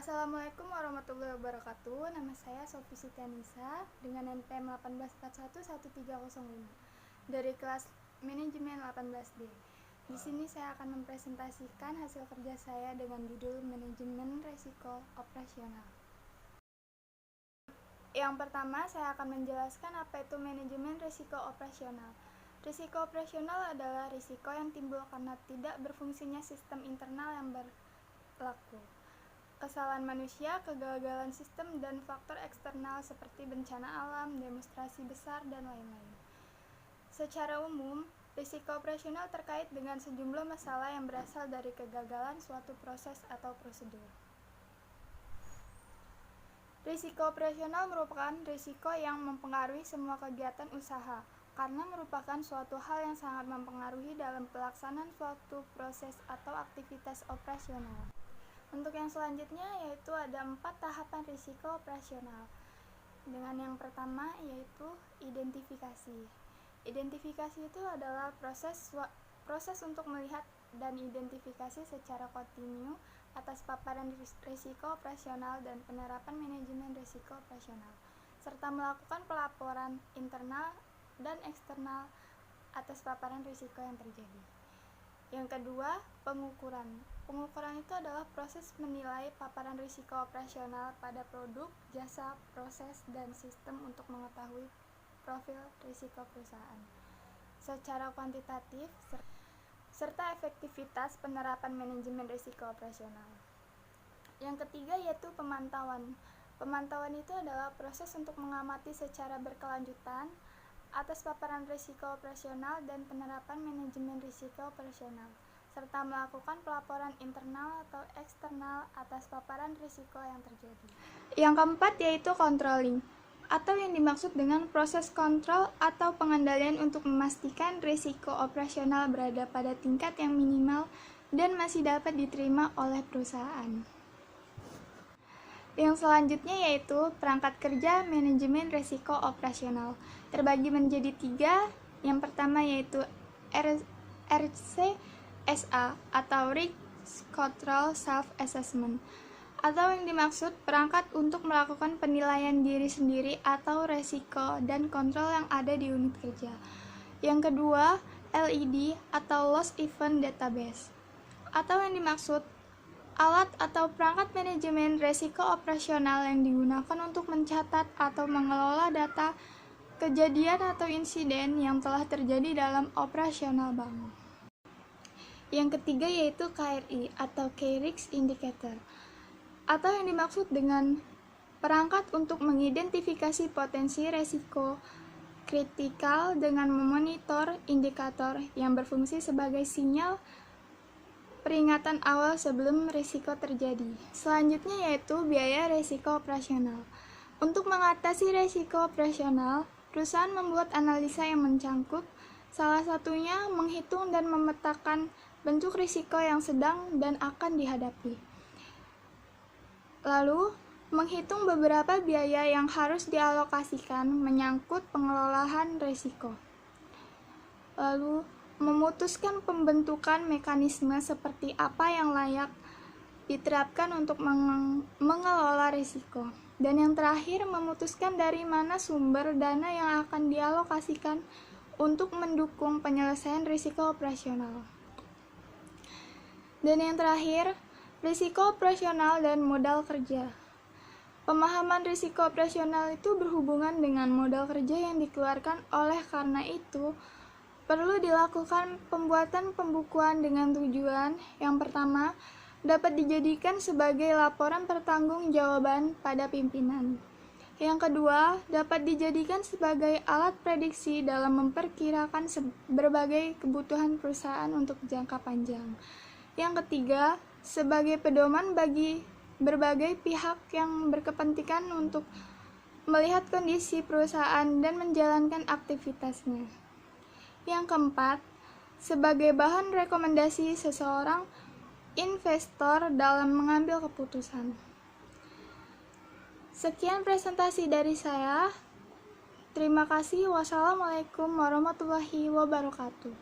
Assalamualaikum warahmatullahi wabarakatuh. Nama saya Sofi Sitianisa dengan NPM 1814135 dari kelas manajemen 18D. Di sini saya akan mempresentasikan hasil kerja saya dengan judul manajemen risiko operasional. Yang pertama, saya akan menjelaskan apa itu manajemen risiko operasional. Risiko operasional adalah risiko yang timbul karena tidak berfungsinya sistem internal yang berlaku. Kesalahan manusia, kegagalan sistem, dan faktor eksternal seperti bencana alam, demonstrasi besar, dan lain-lain. Secara umum, risiko operasional terkait dengan sejumlah masalah yang berasal dari kegagalan suatu proses atau prosedur. Risiko operasional merupakan risiko yang mempengaruhi semua kegiatan usaha, karena merupakan suatu hal yang sangat mempengaruhi dalam pelaksanaan suatu proses atau aktivitas operasional. Untuk yang selanjutnya yaitu ada 4 tahapan risiko operasional. Dengan yang pertama yaitu identifikasi. Identifikasi itu adalah proses untuk melihat dan identifikasi secara kontinu atas paparan risiko operasional dan penerapan manajemen risiko operasional, serta melakukan pelaporan internal dan eksternal atas paparan risiko yang terjadi. Yang kedua, pengukuran. Pengukuran itu adalah proses menilai paparan risiko operasional pada produk, jasa, proses, dan sistem untuk mengetahui profil risiko perusahaan secara kuantitatif serta efektivitas penerapan manajemen risiko operasional. Yang ketiga yaitu pemantauan. Pemantauan itu adalah proses untuk mengamati secara berkelanjutan atas paparan risiko operasional dan penerapan manajemen risiko operasional, serta melakukan pelaporan internal atau eksternal atas paparan risiko yang terjadi. Yang keempat yaitu controlling, atau yang dimaksud dengan proses kontrol atau pengendalian untuk memastikan risiko operasional berada pada tingkat yang minimal dan masih dapat diterima oleh perusahaan. Yang selanjutnya yaitu perangkat kerja manajemen risiko operasional. Terbagi menjadi 3. Yang pertama yaitu RCSA atau Risk Control Self-Assessment, atau yang dimaksud perangkat untuk melakukan penilaian diri sendiri atau resiko dan kontrol yang ada di unit kerja. Yang kedua, LED atau Loss Event Database, atau yang dimaksud alat atau perangkat manajemen risiko operasional yang digunakan untuk mencatat atau mengelola data kejadian atau insiden yang telah terjadi dalam operasional bank. Yang ketiga yaitu KRI atau Key Risk Indicator, atau yang dimaksud dengan perangkat untuk mengidentifikasi potensi risiko kritikal dengan memonitor indikator yang berfungsi sebagai sinyal peringatan awal sebelum risiko terjadi. Selanjutnya yaitu biaya risiko operasional. Untuk mengatasi risiko operasional, perusahaan membuat analisa yang mencangkup, salah satunya menghitung dan memetakan bentuk risiko yang sedang dan akan dihadapi. Lalu, menghitung beberapa biaya yang harus dialokasikan menyangkut pengelolaan risiko. Lalu, memutuskan pembentukan mekanisme seperti apa yang layak diterapkan untuk mengelola risiko. Dan yang terakhir, memutuskan dari mana sumber dana yang akan dialokasikan untuk mendukung penyelesaian risiko operasional. Dan yang terakhir, risiko operasional dan modal kerja. Pemahaman risiko operasional itu berhubungan dengan modal kerja yang dikeluarkan, oleh karena itu perlu dilakukan pembuatan pembukuan dengan tujuan yang pertama, dapat dijadikan sebagai laporan pertanggungjawaban pada pimpinan. Yang kedua, dapat dijadikan sebagai alat prediksi dalam memperkirakan berbagai kebutuhan perusahaan untuk jangka panjang. Yang ketiga, sebagai pedoman bagi berbagai pihak yang berkepentingan untuk melihat kondisi perusahaan dan menjalankan aktivitasnya. Yang keempat, sebagai bahan rekomendasi seseorang investor dalam mengambil keputusan. Sekian presentasi dari saya. Terima kasih. Wassalamualaikum warahmatullahi wabarakatuh.